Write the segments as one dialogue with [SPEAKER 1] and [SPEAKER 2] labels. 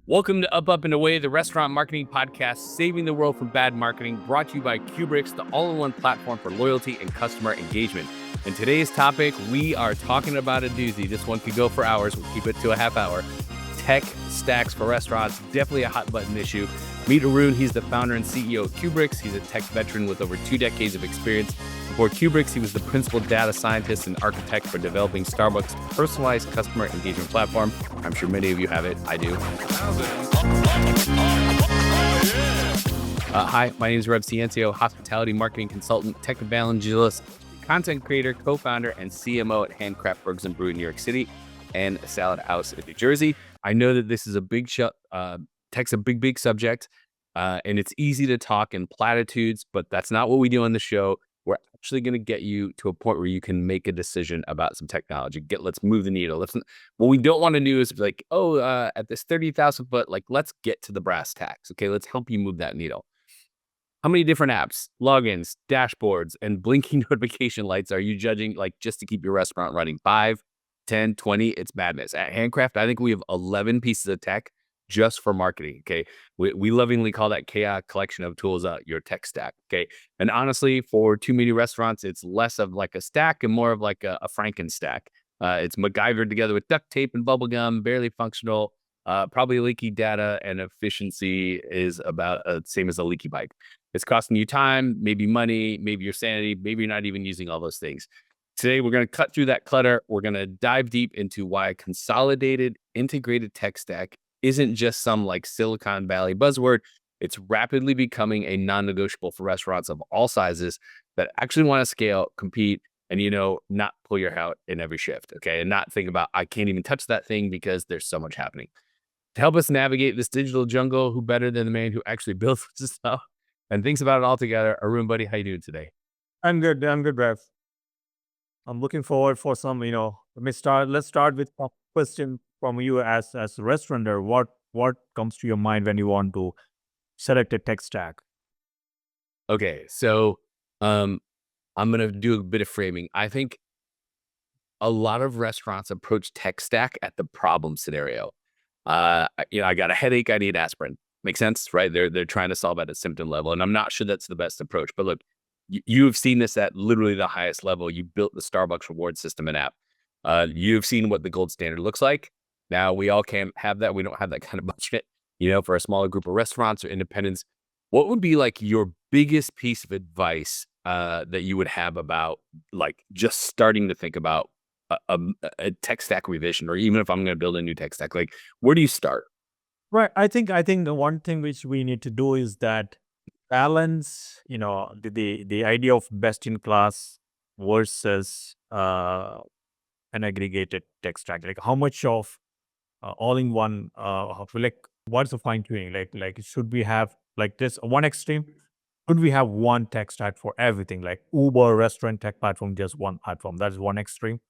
[SPEAKER 1] Welcome to Up, and Away, the restaurant marketing podcast, saving the world from bad marketing, brought to you by Qubriux, the all-in-one platform for loyalty and customer engagement. In today's topic, we are talking about a doozy. This one could go for hours. We'll keep it to a half hour. Tech stacks for restaurants, definitely a hot button issue. Meet Arun. He's the founder and CEO of Qubriux. He's a tech veteran with over 2 decades of experience. Before Qubriux, he was the principal data scientist and architect for developing Starbucks' personalized customer engagement platform. I'm sure many of you have it. I do. Hi, my name is Rev Ciencio, hospitality marketing consultant, tech evangelist, content creator, co-founder, and CMO at Handcraft Burgers and Brew in New York City and Salad House in New Jersey. I know that this is a big tech's a big subject, and it's easy to talk in platitudes, but that's not what we do on the show. We're actually going to get you to a point where you can make a decision about some technology. Let's move the needle. What we don't want to do is be like, at this 30,000 foot, let's get to the brass tacks. Okay, let's help you move that needle. How many different apps, logins, dashboards, and blinking notification lights are you judging, just to keep your restaurant running? 5, 10, 20? It's madness. At Handcraft, I think we have 11 pieces of tech just for marketing. Okay. We lovingly call that chaotic collection of tools your tech stack. Okay. And honestly, for too many restaurants, it's less of like a stack and more of like a Frankenstack. It's MacGyvered together with duct tape and bubble gum, barely functional, probably leaky data, and efficiency is about same as a leaky bike. It's costing you time, maybe money, maybe your sanity, maybe you're not even using all those things. Today, we're going to cut through that clutter. We're going to dive deep into why a consolidated, integrated tech stack isn't just some Silicon Valley buzzword. It's rapidly becoming a non-negotiable for restaurants of all sizes that actually want to scale, compete, and, not pull your hair out in every shift. Okay. And not think about, I can't even touch that thing because there's so much happening. To help us navigate this digital jungle, who better than the man who actually builds this stuff and thinks about it all together? Arun, buddy, how you doing today?
[SPEAKER 2] I'm good, Rev. I'm looking forward for some, let's start with a question from you as a restaurateur. What comes to your mind when you want to select a tech stack?
[SPEAKER 1] Okay, so I'm going to do a bit of framing. I think a lot of restaurants approach tech stack at the problem scenario. I got a headache, I need aspirin. Makes sense, right? They're trying to solve at a symptom level, and I'm not sure that's the best approach. But look, you've seen this at literally the highest level. You built the Starbucks reward system and app. You've seen what the gold standard looks like. Now we all can't have that. We don't have that kind of budget, for a smaller group of restaurants or independents. What would be your biggest piece of advice that you would have about just starting to think about a tech stack revision, or even if I'm going to build a new tech stack, where do you start?
[SPEAKER 2] Right. I think the one thing which we need to do is that balance, the idea of best in class versus an aggregated tech stack. Like how much of all in one, what's the fine tuning? Should we have this one extreme? Should we have one tech stack for everything? Like Uber restaurant tech platform, just one platform. That is one extreme.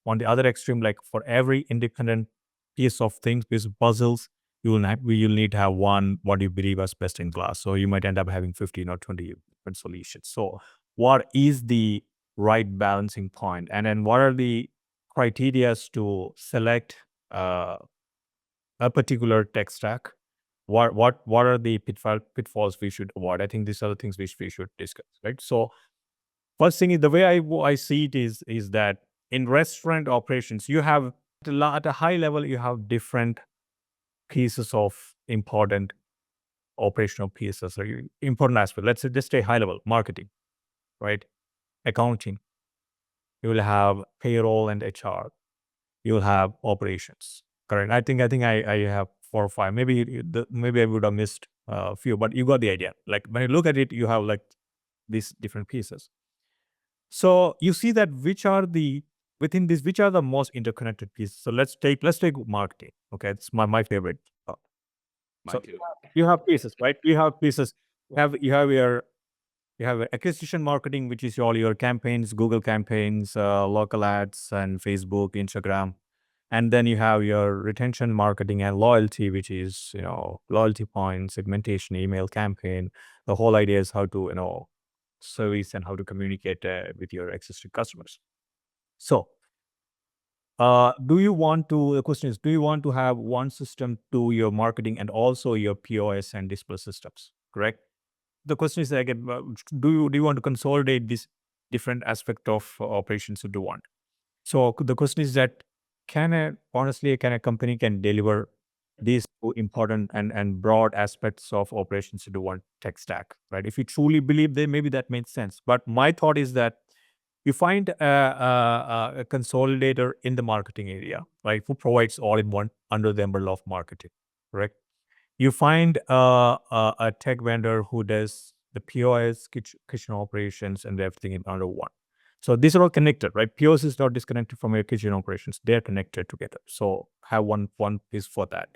[SPEAKER 2] On the other extreme, like for every independent piece of puzzles, you'll need to have one what you believe as best in class. So you might end up having 15 or 20 different solutions. So what is the right balancing point? And then what are the criteria to select a particular tech stack? What are the pitfalls we should avoid? I think these are the things which we should discuss, right? So first thing is, the way I see it is that in restaurant operations, you have at a high level, you have different pieces of important operational pieces or important aspects. Let's just stay high level: marketing, right? Accounting. You will have payroll and HR. You will have operations. Correct. I have 4 or 5. Maybe I would have missed a few, but you got the idea. Like when you look at it, you have these different pieces. So you see that which are the most interconnected pieces. So let's take marketing. Okay, it's my favorite.
[SPEAKER 1] Mine
[SPEAKER 2] So
[SPEAKER 1] too.
[SPEAKER 2] you have pieces, right? You have pieces. You have acquisition marketing, which is all your campaigns, Google campaigns, local ads, and Facebook, Instagram. And then you have your retention marketing and loyalty, which is, loyalty points, segmentation, email campaign. The whole idea is how to, service and how to communicate with your existing customers. So the question is, do you want to have one system to your marketing and also your POS and display systems? Correct. The question is again, do you want to consolidate this different aspect of operations into one? So the question is that honestly, can a company can deliver these two important and broad aspects of operations into one tech stack, right? If you truly believe they, maybe that makes sense. But my thought is that you find a consolidator in the marketing area, right, who provides all in one under the umbrella of marketing, correct? You find a tech vendor who does the POS, kitchen operations, and everything in under one. So these are all connected, right? POS is not disconnected from your kitchen operations; they're connected together. So have one piece for that.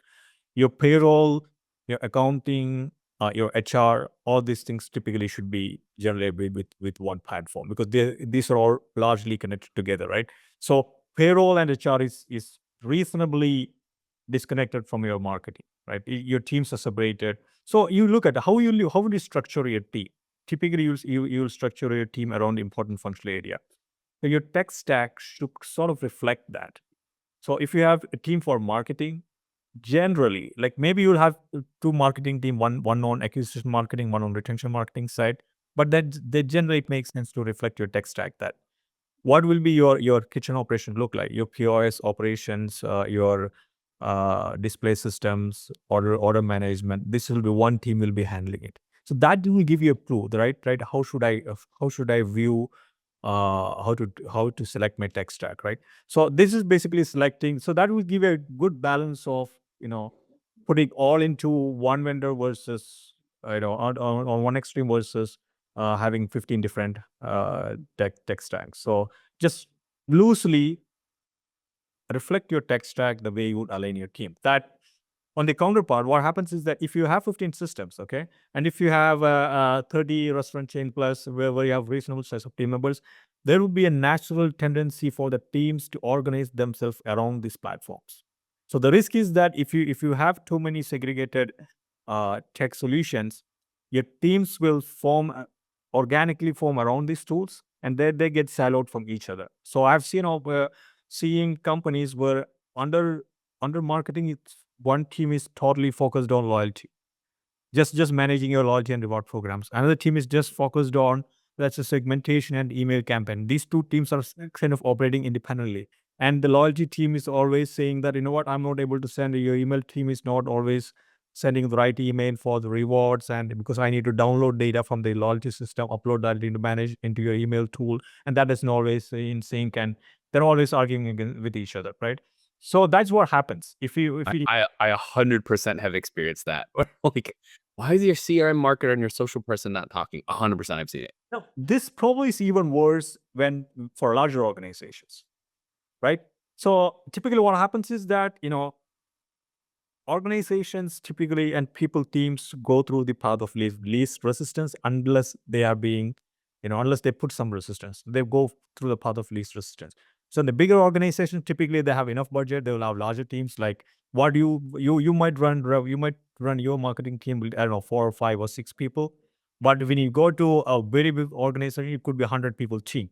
[SPEAKER 2] Your payroll, your accounting, your HR, all these things typically should be generated with one platform because these are all largely connected together, right? So payroll and HR is reasonably disconnected from your marketing, right? Your teams are separated. So you look at how would you structure your team? Typically, you'll structure your team around important functional area. So your tech stack should sort of reflect that. So if you have a team for marketing, generally, like maybe you'll have two marketing team, one on acquisition marketing, one on retention marketing side, but that generally it makes sense to reflect your tech stack that what will be your kitchen operation look like, your POS operations, your display systems, order management. This will be one team will be handling it. So that will give you a clue, right? How should I view how to select my tech stack, right? So this is basically selecting. So that will give you a good balance of putting all into one vendor versus on one extreme versus having 15 different tech stacks. So just loosely reflect your tech stack the way you would align your team. That on the counterpart, what happens is that if you have 15 systems, okay, and if you have a 30 restaurant chain plus where you have reasonable size of team members, there will be a natural tendency for the teams to organize themselves around these platforms. So the risk is that if you have too many segregated tech solutions, your teams will organically form around these tools, and then they get siloed from each other. So I've seen seeing companies where under marketing, one team is totally focused on loyalty, just managing your loyalty and reward programs. Another team is just focused on, that's a segmentation and email campaign. These two teams are kind of operating independently. And the loyalty team is always saying that, you know what, I'm not able to send. Your email team is not always sending the right email for the rewards, and because I need to download data from the loyalty system, upload that into manage into your email tool, and that isn't always in sync, and they're always arguing with each other, right? So that's what happens if you
[SPEAKER 1] I 100% have experienced that. Like, why is your CRM marketer and your social person not talking? 100% I've seen it.
[SPEAKER 2] no, this probably is even worse when for larger organizations, right? So typically what happens is that, organizations typically and people teams go through the path of least resistance unless they are being, unless they put some resistance, they go through the path of least resistance. So in the bigger organizations, typically they have enough budget, they will have larger teams. Like what you might run your marketing team with, I don't know, 4 or 5 or 6 people. But when you go to a very big organization, it could be 100 people team,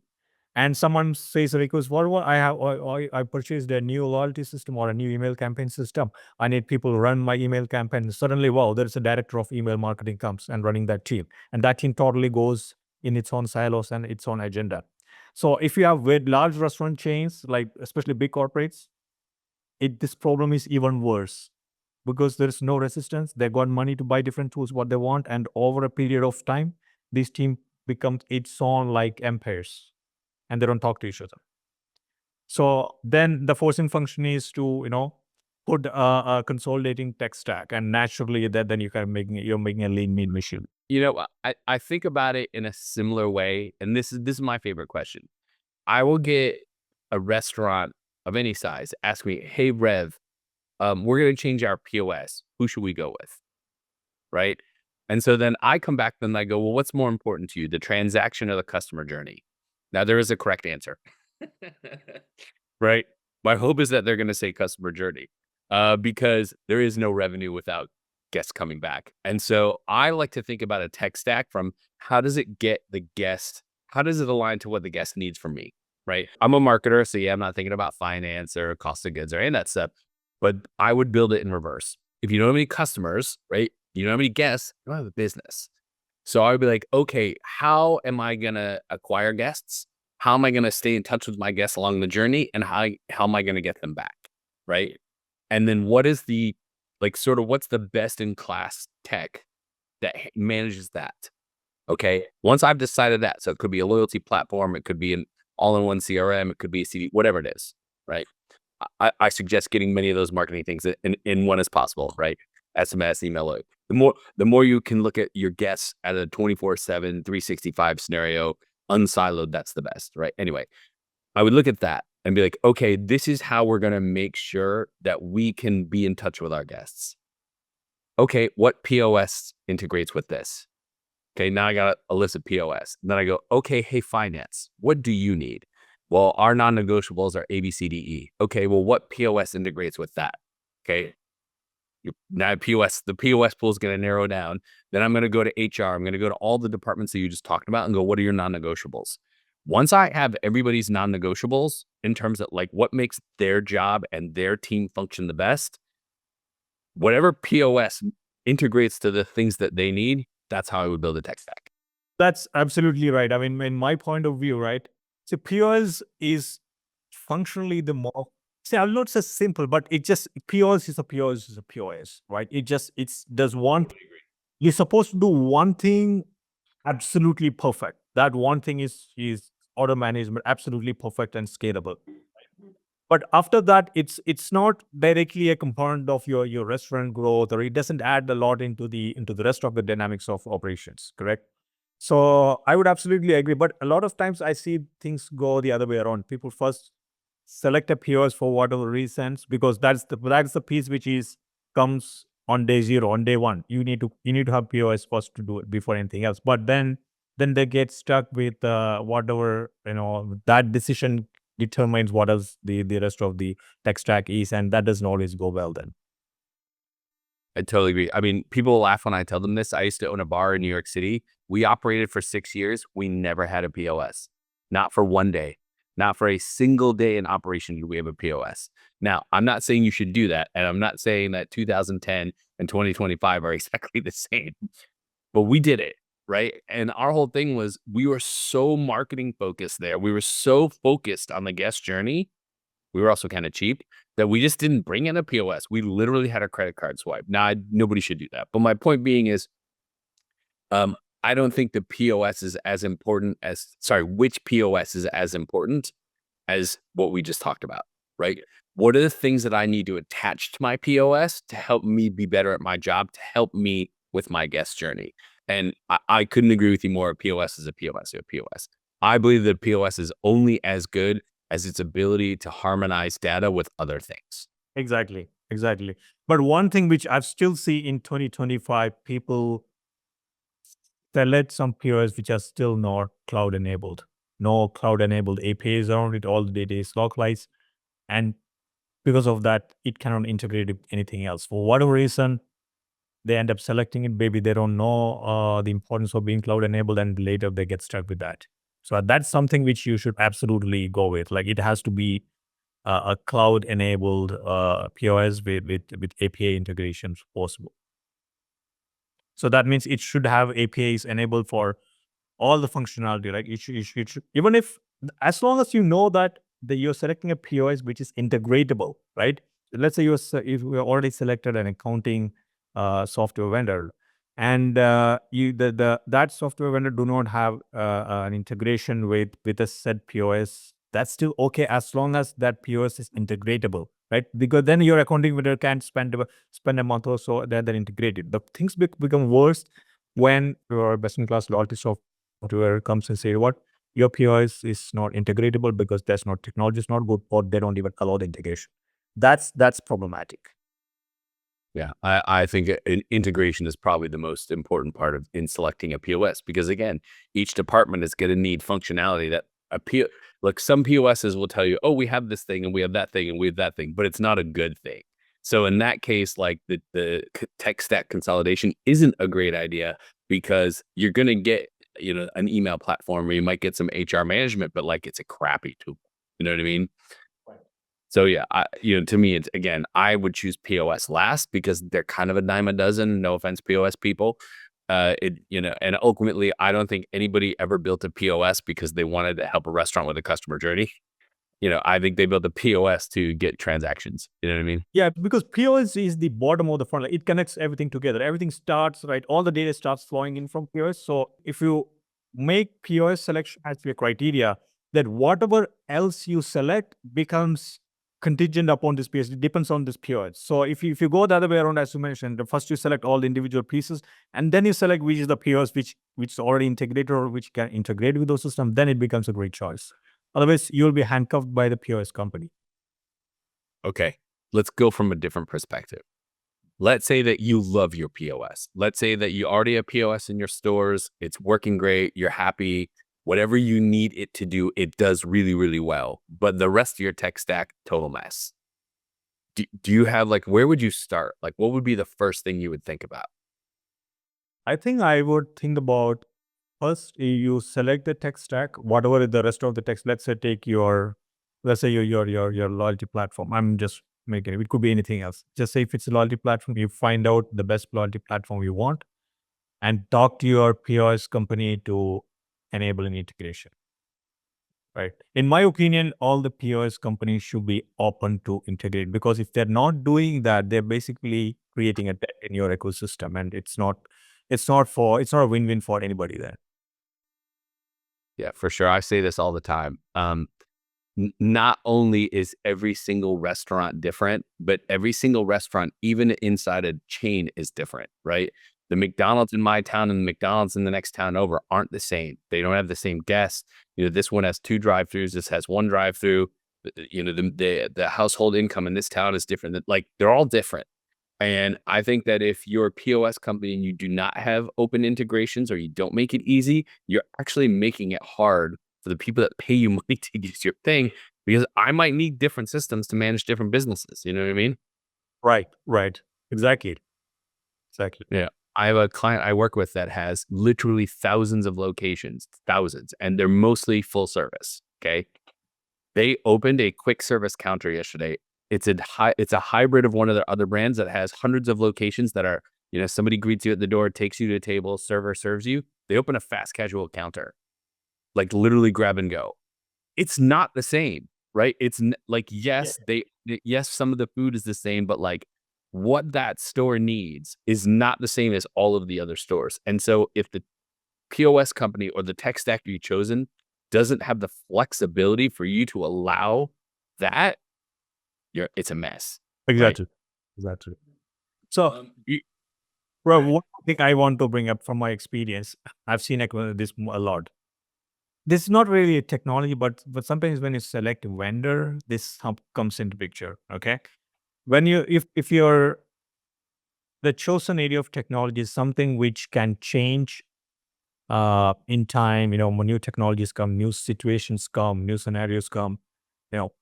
[SPEAKER 2] and someone says a request, what I purchased a new loyalty system or a new email campaign system. I need people to run my email campaign. Suddenly, wow, there's a director of email marketing comes and running that team. And that team totally goes in its own silos and its own agenda. So if you have with large restaurant chains, like especially big corporates, this problem is even worse because there's no resistance. They got money to buy different tools, what they want. And over a period of time, this team becomes its own like empires, and they don't talk to each other. So then the forcing function is to, put a consolidating tech stack, and naturally that then you're making a lean mean machine.
[SPEAKER 1] I think about it in a similar way, and this is my favorite question. I will get a restaurant of any size ask me, "Hey Rev, we're going to change our POS. Who should we go with?" Right? And so then I come back and I go, "Well, what's more important to you, the transaction or the customer journey?" Now there is a correct answer, right? My hope is that they're going to say customer journey, because there is no revenue without guests coming back. And so I like to think about a tech stack from how does it get the guest, how does it align to what the guest needs from me? right? I'm a marketer, so yeah, I'm not thinking about finance or cost of goods or any of that stuff, but I would build it in reverse. If you don't have any customers, right? You don't have any guests, you don't have a business. So I would be like, okay, how am I going to acquire guests? How am I going to stay in touch with my guests along the journey? And how am I going to get them back? Right. And then what is the, like, sort of what's the best in class tech that manages that? Okay. Once I've decided that, so it could be a loyalty platform, it could be an all in one CRM, it could be a CD, whatever it is. Right. I suggest getting many of those marketing things in one as possible, right? SMS, email. The more you can look at your guests at a 24/7, 365 scenario, unsiloed, that's the best, right? Anyway, I would look at that and be like, okay, this is how we're going to make sure that we can be in touch with our guests. Okay, what POS integrates with this? Okay, now I got a list of POS. And then I go, okay, hey, finance, what do you need? Well, our non-negotiables are A, B, C, D, E. Okay, well, what POS integrates with that? Okay, now the POS pool is going to narrow down. Then I'm going to go to HR. I'm going to go to all the departments that you just talked about and go, what are your non-negotiables? Once I have everybody's non-negotiables in terms of like what makes their job and their team function the best, whatever POS integrates to the things that they need, that's how I would build a tech stack.
[SPEAKER 2] That's absolutely right. I mean, in my point of view, right? So POS is functionally the more, see, I'll not say simple, but it just, POS is a POS is a POS, right? It's does one, you're supposed to do one thing absolutely perfect. That one thing is order management, absolutely perfect and scalable. But after that, it's not directly a component of your restaurant growth, or it doesn't add a lot into the rest of the dynamics of operations, correct? So I would absolutely agree. But a lot of times I see things go the other way around. People first select a POS for whatever reasons, because that's the piece which is comes on day zero, on day one. You need to have POS first to do it before anything else. But then they get stuck with whatever, that decision determines what else the rest of the tech stack is, and that doesn't always go well then.
[SPEAKER 1] I totally agree. I mean, people laugh when I tell them this. I used to own a bar in New York City. We operated for 6 years. We never had a POS, not for one day, not for a single day in operation did we have a POS. Now, I'm not saying you should do that. And I'm not saying that 2010 and 2025 are exactly the same, but we did it. Right. And our whole thing was we were so marketing focused there. We were so focused on the guest journey. We were also kind of cheap that we just didn't bring in a POS. We literally had a credit card swipe. Now, nobody should do that. But my point being is, I don't think the POS is as important as, which POS is as important as what we just talked about, right? What are the things that I need to attach to my POS to help me be better at my job, to help me with my guest journey? And I couldn't agree with you more. A POS is a POS or a POS. I believe that POS is only as good as its ability to harmonize data with other things.
[SPEAKER 2] Exactly. Exactly. But one thing which I still see in 2025, people select some POS which are still not cloud enabled. No cloud enabled APIs around it. All the data is localized. And because of that, it cannot integrate with anything else. For whatever reason, they end up selecting it. Maybe they don't know the importance of being cloud enabled, and later they get stuck with that. So that's something which you should absolutely go with. Like, it has to be a cloud enabled POS with API integrations possible. So that means it should have APIs enabled for all the functionality. Like, it should, even if, as long as you know that you're selecting a POS which is integratable, right? Let's say if we already selected an accounting software vendor, and that software vendor do not have an integration with a said POS, that's still okay as long as that POS is integratable, right? Because then your accounting vendor can spend a month or so, then they're integrated. The things become worse when your best-in-class loyalty software comes and say, what, your POS is not integratable because that's not, technology is not good, or they don't even allow the integration. That's problematic.
[SPEAKER 1] Yeah, I think integration is probably the most important part of in selecting a POS, because again, each department is going to need functionality that like some POSs will tell you, oh, we have this thing and we have that thing and we have that thing, but it's not a good thing. So in that case, like the tech stack consolidation isn't a great idea, because you're going to get an email platform where you might get some HR management, but like it's a crappy tool. You know what I mean?
[SPEAKER 2] Right.
[SPEAKER 1] So yeah, to me, it's again, I would choose POS last because they're kind of a dime a dozen. No offense, POS people. And ultimately, I don't think anybody ever built a POS because they wanted to help a restaurant with a customer journey. I think they built a POS to get transactions. You know what I mean?
[SPEAKER 2] Yeah, because POS is the bottom of the funnel. It connects everything together. Everything starts, right? All the data starts flowing in from POS. So if you make POS selection as your criteria, that whatever else you select becomes contingent upon this POS. It depends on this POS. So if you go the other way around, as you mentioned, the first you select all the individual pieces, and then you select which is the POS which is already integrated or which can integrate with those systems, then it becomes a great choice. Otherwise, you'll be handcuffed by the POS company.
[SPEAKER 1] Okay, let's go from a different perspective. Let's say that you love your POS. Let's say that you already have POS in your stores. It's working great. You're happy. Whatever you need it to do, it does really, really well. But the rest of your tech stack, total mess. Do you have where would you start? Like, what would be the first thing you would think about?
[SPEAKER 2] I think I would think about first you select the tech stack, whatever the rest of the text. Let's say your loyalty platform. I'm just making it. It could be anything else. Just say if it's a loyalty platform, you find out the best loyalty platform you want, and talk to your POS company to enable an integration. Right. In my opinion, all the POS companies should be open to integrate, because if they're not doing that, they're basically creating a debt in your ecosystem, and it's not a win-win for anybody then.
[SPEAKER 1] Yeah, for sure. I say this all the time. Not only is every single restaurant different, but every single restaurant, even inside a chain, is different, right? The McDonald's in my town and the McDonald's in the next town over aren't the same. They don't have the same guests. This one has 2 drive-throughs. This has 1 drive-through. The household income in this town is different. Like, they're all different. And I think that if you're a POS company and you do not have open integrations or you don't make it easy, you're actually making it hard for the people that pay you money to use your thing, because I might need different systems to manage different businesses. You know what I mean?
[SPEAKER 2] Right. Right. Exactly. Exactly.
[SPEAKER 1] Yeah. I have a client I work with that has literally thousands of locations, thousands, and they're mostly full service. Okay. They opened a quick service counter yesterday. It's a hybrid of one of their other brands that has hundreds of locations that are, somebody greets you at the door, takes you to a table, server serves you. They open a fast casual counter, like literally grab and go. It's not the same, right? Yes, some of the food is the same, but like what that store needs is not the same as all of the other stores. And so if the POS company or the tech stack you've chosen doesn't have the flexibility for you to allow that, it's a mess. Right?
[SPEAKER 2] Exactly. Exactly. So, one thing I want to bring up from my experience, I've seen this a lot. This is not really a technology, but sometimes when you select a vendor, this comes into picture. Okay, when if you're the chosen area of technology is something which can change in time. When new technologies come, new situations come, new scenarios come. You know,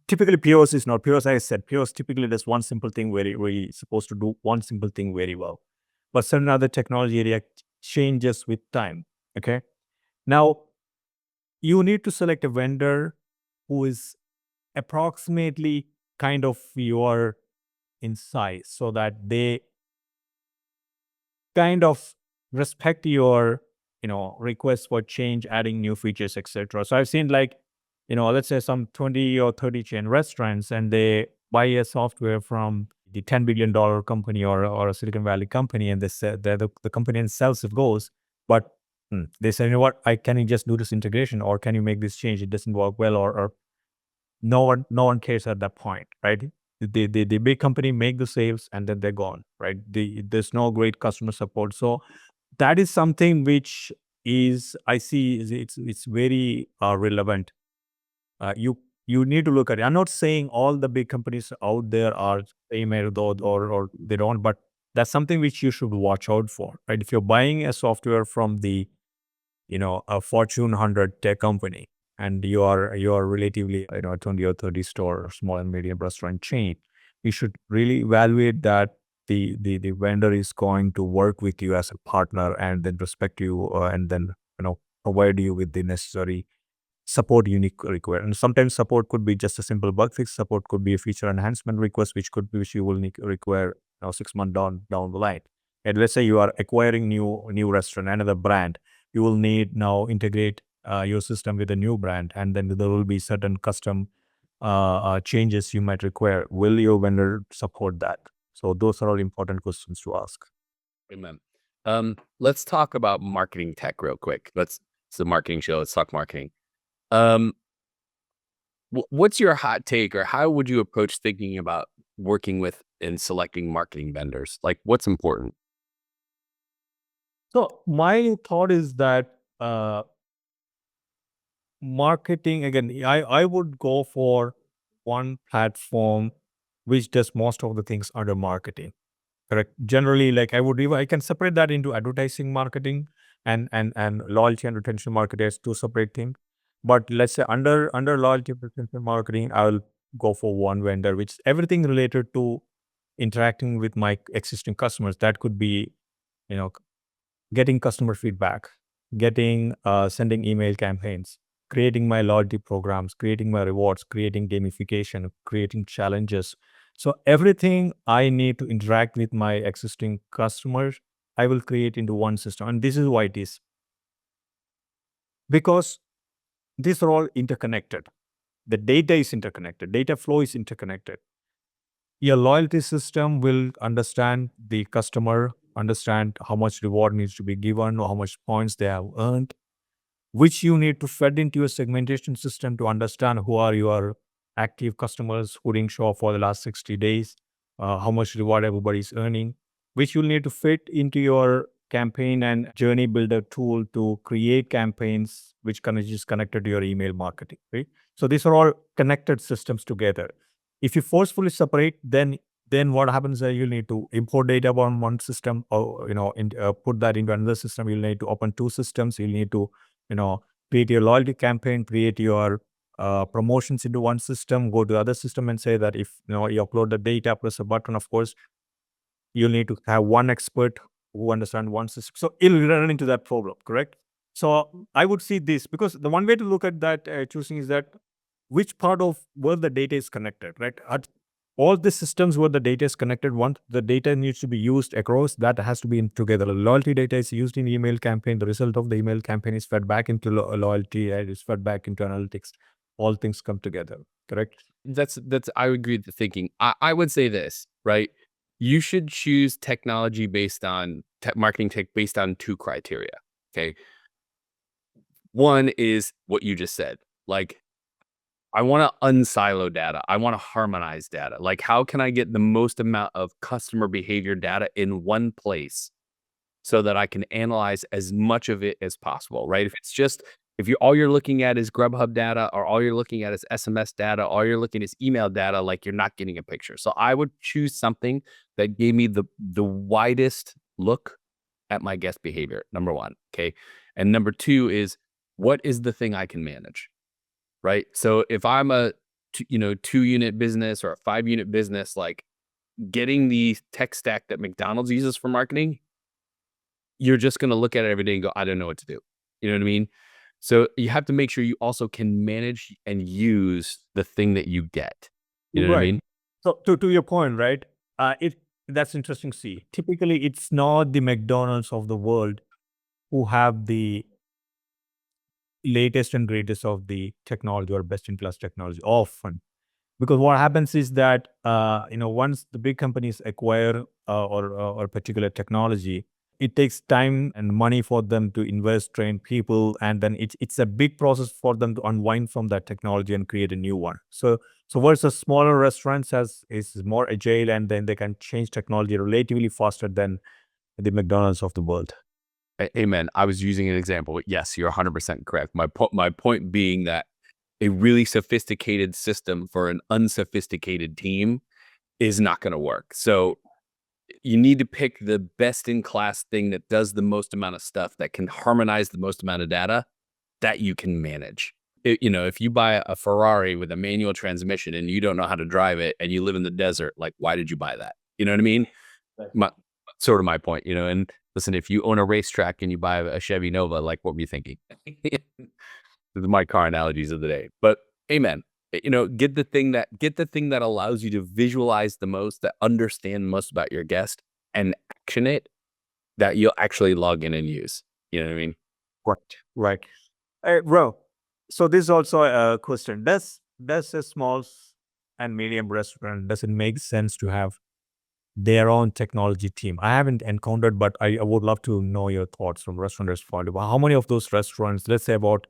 [SPEAKER 2] typically POS is not POS. I said POS typically does one simple thing where you're supposed to do one simple thing very well, but certain other technology area changes with time. Okay, now you need to select a vendor who is approximately kind of your in size, so that they kind of respect your requests for change, adding new features, etc. So I've seen let's say some 20 or 30 chain restaurants, and they buy a software from the $10 billion company or a Silicon Valley company, and they say the company sells it goes, but they say, what, can you just do this integration, or can you make this change? It doesn't work well, or no one cares at that point, right? The big company make the sales and then they're gone, right? There's no great customer support. So that is something which I see it's very relevant. You need to look at it. I'm not saying all the big companies out there are same or they don't, but that's something which you should watch out for, right? If you're buying a software from a Fortune 100 tech company, and you are relatively a 20 or 30 store small and medium restaurant chain, you should really evaluate that the vendor is going to work with you as a partner and then respect you and then provide you with the necessary support you require. And sometimes support could be just a simple bug fix. Support could be a feature enhancement request, which you will require 6 months down the line. And let's say you are acquiring new restaurant, another brand, you will need now integrate your system with a new brand, and then there will be certain custom changes you might require. Will your vendor support that? So those are all important questions to ask.
[SPEAKER 1] Amen. Let's talk about marketing tech real quick. It's a marketing show. Let's talk marketing. Um, what's your hot take, or how would you approach thinking about working with and selecting marketing vendors? Like, what's important?
[SPEAKER 2] So my thought is that marketing, again, I would go for one platform which does most of the things under marketing. Correct. Generally, like I can separate that into advertising marketing and loyalty and retention marketing as two separate things. But let's say under loyalty and retention marketing, I'll go for one vendor, which is everything related to interacting with my existing customers. That could be, you know, getting customer feedback, getting sending email campaigns, creating my loyalty programs, creating my rewards, creating gamification, creating challenges. So everything I need to interact with my existing customers, I will create into one system. And this is why it is, because these are all interconnected. The data is interconnected, data flow is interconnected. Your loyalty system will understand the customer, understand how much reward needs to be given or how much points they have earned, which you need to fed into your segmentation system to understand who are your active customers who didn't show up for the last 60 days, how much reward everybody is earning, which you'll need to fit into your campaign and journey builder tool to create campaigns which is connected to your email marketing, right? So these are all connected systems together. If you forcefully separate, then what happens is you'll need to import data on one system or put that into another system. You'll need to open two systems. You'll need to create your loyalty campaign, create your promotions into one system, go to the other system and say that if you upload the data, press a button, of course, you'll need to have one expert who understands one system. So it'll run into that problem, correct? So I would see this, because the one way to look at that choosing is that which part of where the data is connected, right? At all the systems where the data is connected, once the data needs to be used across, that has to be in together. The loyalty data is used in email campaign. The result of the email campaign is fed back into loyalty and is fed back into analytics. All things come together, correct?
[SPEAKER 1] That's I would agree with the thinking. I would say this, right? You should choose technology based on marketing tech based on two criteria. Okay. One is what you just said. Like, I want to unsilo data. I want to harmonize data. Like, how can I get the most amount of customer behavior data in one place so that I can analyze as much of it as possible, right? If all you're looking at is Grubhub data, or all you're looking at is SMS data, all you're looking is email data, like, you're not getting a picture. So I would choose something that gave me the widest look at my guest behavior, number one. Okay. And number two is, what is the thing I can manage? Right. So if I'm a 2-unit business or a 5-unit business, like, getting the tech stack that McDonald's uses for marketing, you're just going to look at it every day and go, I don't know what to do. You know what I mean? So you have to make sure you also can manage and use the thing that you get. You know what I
[SPEAKER 2] Right.
[SPEAKER 1] mean?
[SPEAKER 2] So to your point, right? That's interesting to see. Typically, it's not the McDonald's of the world who have the latest and greatest of the technology or best in class technology often, because what happens is that once the big companies acquire or particular technology, it takes time and money for them to invest, train people, and then it's a big process for them to unwind from that technology and create a new one. So versus smaller restaurants is more agile, and then they can change technology relatively faster than the McDonald's of the world.
[SPEAKER 1] Amen. I was using an example, but yes, you're 100% correct. My point being that a really sophisticated system for an unsophisticated team is not going to work. So you need to pick the best in class thing that does the most amount of stuff, that can harmonize the most amount of data that you can manage. If you buy a Ferrari with a manual transmission and you don't know how to drive it and you live in the desert, like, why did you buy that? You know what I mean? my sort of my point, and listen, if you own a racetrack and you buy a Chevy Nova, like, what were you thinking? These are my car analogies of the day. But amen. Get the thing that allows you to visualize the most, that understand most about your guest, and action it, that you'll actually log in and use. You know what I mean?
[SPEAKER 2] Right. Right. Bro, so this is also a question. Does a small and medium restaurant, does it make sense to have their own technology team? I haven't encountered, but I would love to know your thoughts from restaurant's point of view. How many of those restaurants, let's say about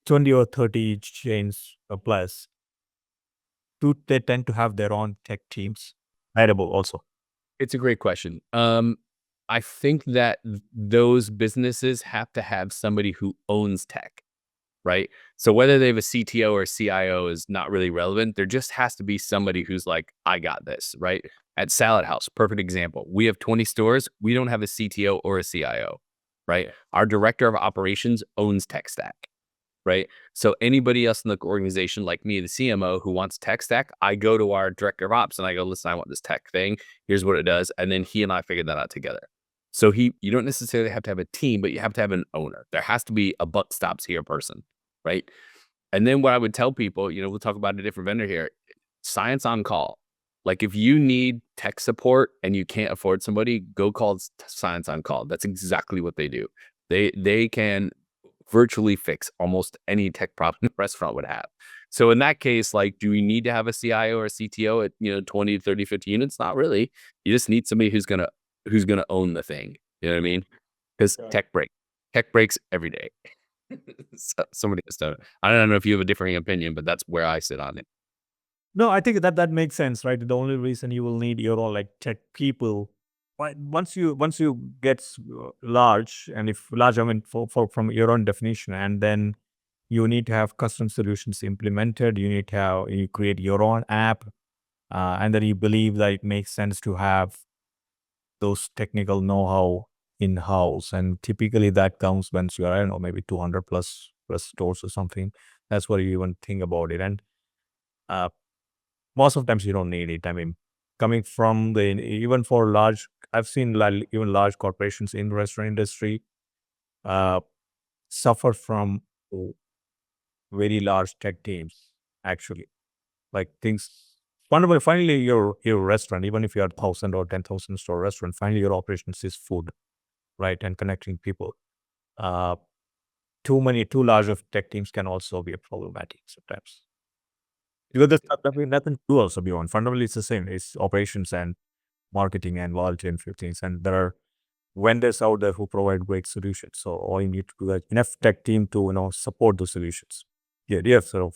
[SPEAKER 2] 20 or 30 chains or plus, do they tend to have their own tech teams? Edible also.
[SPEAKER 1] It's a great question. I think that those businesses have to have somebody who owns tech, right? So whether they have a CTO or CIO is not really relevant. There just has to be somebody who's like, I got this, right? At Salad House, perfect example. We have 20 stores. We don't have a CTO or a CIO, right? Our director of operations owns tech stack, right? So anybody else in the organization, like me, the CMO, who wants tech stack, I go to our director of ops and I go, listen, I want this tech thing. Here's what it does. And then he and I figured that out together. So you don't necessarily have to have a team, but you have to have an owner. There has to be a buck stops here person, right? And then what I would tell people, we'll talk about a different vendor here, science on call. Like, if you need tech support and you can't afford somebody, go call Science on Call. That's exactly what they do. They can virtually fix almost any tech problem a restaurant would have. So in that case, like, do we need to have a CIO or a CTO at 20, 30, 50 units? Not really. You just need somebody who's gonna own the thing. You know what I mean? Because tech breaks every day. So somebody has to. I don't know if you have a differing opinion, but that's where I sit on it.
[SPEAKER 2] No, I think that makes sense, right? The only reason you will need your own like tech people, once you get large, and if large, I mean for from your own definition, and then you need to have custom solutions implemented. You create your own app, and then you believe that it makes sense to have those technical know-how in house, and typically that comes once you are, I don't know, maybe 200 plus stores or something. That's what you even think about it, and uh, most of the times you don't need it. I mean, coming from the even for large, I've seen even large corporations in the restaurant industry uh, suffer from very large tech teams. Actually, like things. Finally, your restaurant, even if you are 1,000 or 10,000 store restaurant, finally your operations is food, right, and connecting people. Uh, too large of tech teams can also be problematic sometimes. Because there's nothing to do also beyond. Fundamentally, it's the same. It's operations and marketing and loyalty and few things. And there are vendors out there who provide great solutions. So all you need to do is enough tech team to support those solutions. Yeah, sort of.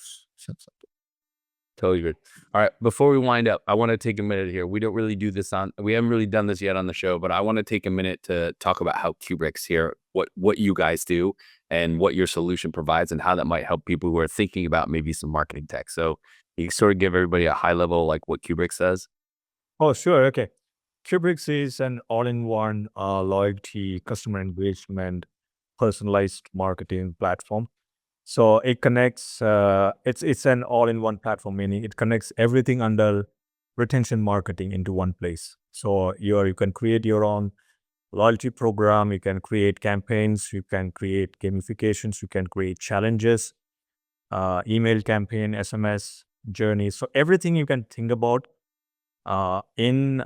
[SPEAKER 1] Totally good. All right. Before we wind up, I want to take a minute here. We don't really do this we haven't really done this yet on the show, but I want to take a minute to talk about how Qubriux here, what you guys do and what your solution provides and how that might help people who are thinking about maybe some marketing tech. So you sort of give everybody a high level, like what Qubriux does.
[SPEAKER 2] Oh, sure. Okay. Qubriux is an all-in-one loyalty, customer engagement, personalized marketing platform. So it connects. It's an all-in-one platform, meaning it connects everything under retention marketing into one place. So you can create your own loyalty program. You can create campaigns. You can create gamifications. You can create challenges, email campaign, SMS journeys. So everything you can think about in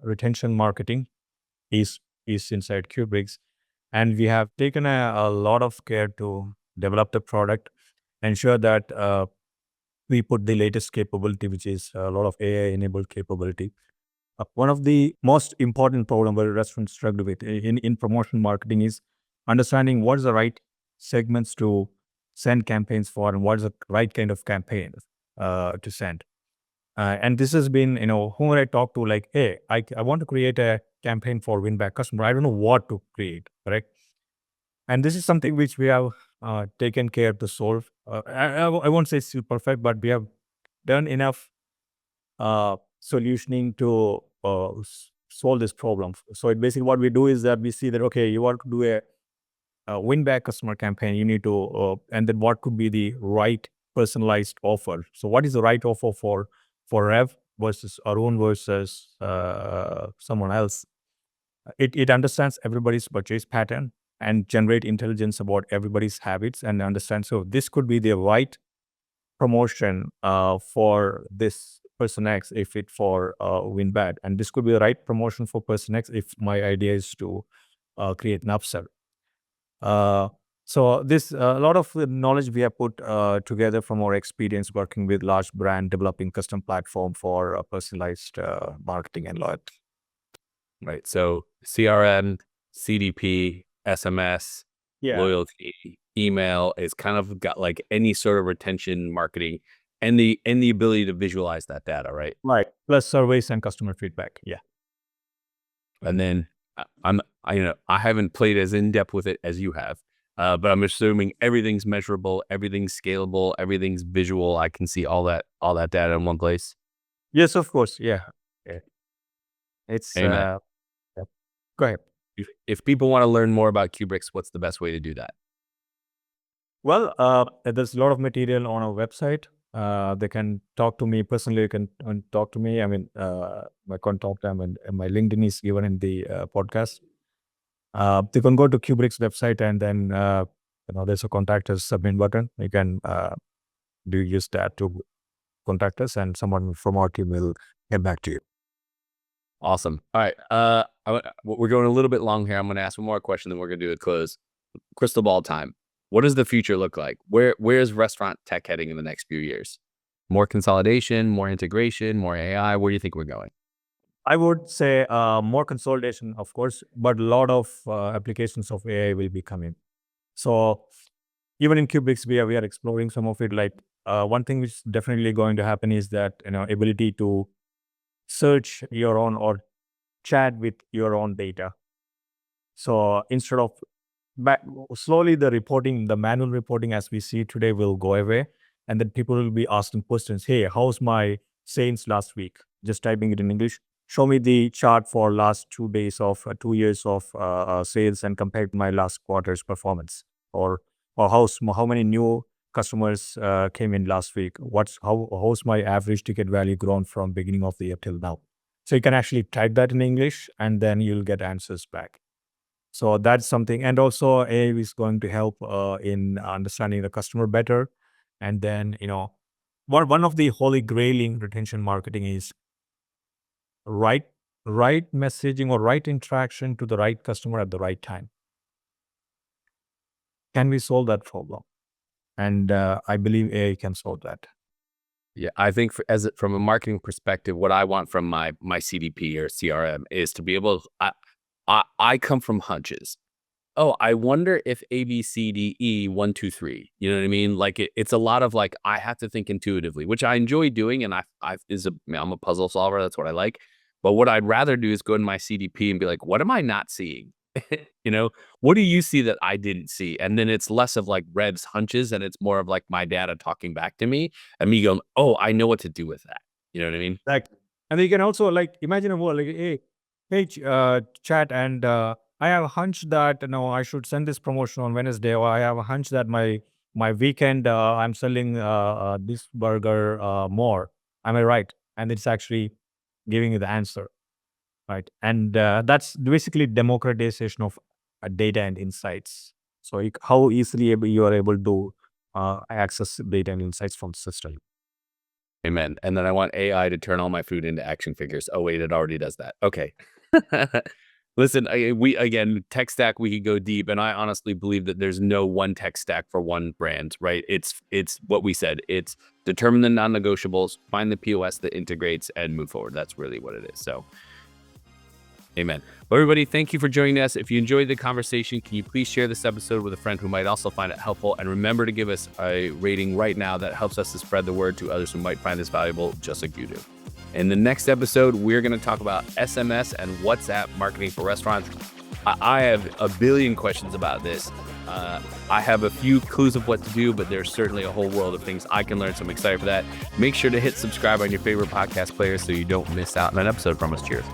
[SPEAKER 2] retention marketing is inside Qubriux, and we have taken a lot of care to develop the product, ensure that we put the latest capability, which is a lot of AI enabled capability. One of the most important problem where restaurants struggle with in promotion marketing is understanding what is the right segments to send campaigns for and what is the right kind of campaign to send. And this has been, whom I talk to, like, hey, I want to create a campaign for win back customer. I don't know what to create, correct? And this is something which we have taken care to solve. I won't say it's perfect, but we have done enough solutioning to solve this problem. So basically what we do is that we see that, okay, you want to do a win back customer campaign, you need to, and then what could be the right personalized offer. So what is the right offer for Rev versus Arun versus someone else. It understands everybody's purchase pattern and generate intelligence about everybody's habits and understand. So this could be the right promotion for this person X if it for WinBad, and this could be the right promotion for person X if my idea is to create an upsell. So this a lot of the knowledge we have put together from our experience working with large brand, developing custom platform for personalized marketing and loyalty.
[SPEAKER 1] Right. So CRM, CDP, SMS,
[SPEAKER 2] Yeah,
[SPEAKER 1] loyalty, email is kind of got like any sort of retention marketing and the ability to visualize that data, right?
[SPEAKER 2] right. Plus surveys and customer feedback. Yeah.
[SPEAKER 1] And then I haven't played as in depth with it as you have, but I'm assuming everything's measurable, everything's scalable, everything's visual. I can see all that data in one place.
[SPEAKER 2] Yes, of course. Yeah. It's
[SPEAKER 1] Amen.
[SPEAKER 2] yeah. Go ahead.
[SPEAKER 1] If people want to learn more about Qubriux, what's the best way to do that?
[SPEAKER 2] Well, there's a lot of material on our website. They can talk to me personally. You can talk to me. I mean, my contact and my LinkedIn is given in the podcast. They can go to Qubriux website and then there's a contact us submit button. You can use that to contact us, and someone from our team will get back to you.
[SPEAKER 1] Awesome. All right. We're going a little bit long here. I'm going to ask one more question, then we're going to do a close. Crystal ball time. What does the future look like? Where's restaurant tech heading in the next few years? More consolidation, more integration, more AI? Where do you think we're going?
[SPEAKER 2] I would say more consolidation, of course, but a lot of applications of AI will be coming. So even in Qubriux, we are exploring some of it. Like one thing which is definitely going to happen is that ability to search your own or chat with your own data. So instead of slowly the manual reporting as we see today will go away, and then people will be asking questions. Hey, how's my sales last week? Just typing it in English. Show me the chart for last 2 days of 2 years of sales and compare to my last quarter's performance, or how many new customers came in last week. How's my average ticket value grown from beginning of the year till now? So you can actually type that in English, and then you'll get answers back. So that's something. And also AI is going to help in understanding the customer better. And then, one of the holy grail in retention marketing is right messaging or right interaction to the right customer at the right time. Can we solve that problem? And I believe AI can solve that.
[SPEAKER 1] Yeah, I think from a marketing perspective, what I want from my CDP or CRM is to be able. I come from hunches. Oh, I wonder if A, B, C, D, E, 1, 2, 3. You know what I mean? Like it's a lot of like I have to think intuitively, which I enjoy doing, and I'm a puzzle solver. That's what I like. But what I'd rather do is go in my CDP and be like, what am I not seeing? What do you see that I didn't see? And then it's less of like Rev's hunches, and it's more of like my data talking back to me and me going, oh, I know what to do with that. You know what I mean?
[SPEAKER 2] Like, and you can also like imagine a world like, hey, chat, and I have a hunch that I should send this promotion on Wednesday, or I have a hunch that my weekend I'm selling this burger more. Am I right? And it's actually giving you the answer, right? And that's basically democratization of data and insights. So how easily you are able to access data and insights from the system.
[SPEAKER 1] Amen. And then I want AI to turn all my food into action figures. Oh, wait, it already does that. Okay. Listen, tech stack, we could go deep. And I honestly believe that there's no one tech stack for one brand, right? It's what we said. It's determine the non-negotiables, find the POS that integrates, and move forward. That's really what it is. So, amen. Well, everybody, thank you for joining us. If you enjoyed the conversation, can you please share this episode with a friend who might also find it helpful? And remember to give us a rating right now. That helps us to spread the word to others who might find this valuable, just like you do. In the next episode, we're going to talk about SMS and WhatsApp marketing for restaurants. I have a billion questions about this. I have a few clues of what to do, but there's certainly a whole world of things I can learn, so I'm excited for that. Make sure to hit subscribe on your favorite podcast player so you don't miss out on an episode from us. Cheers.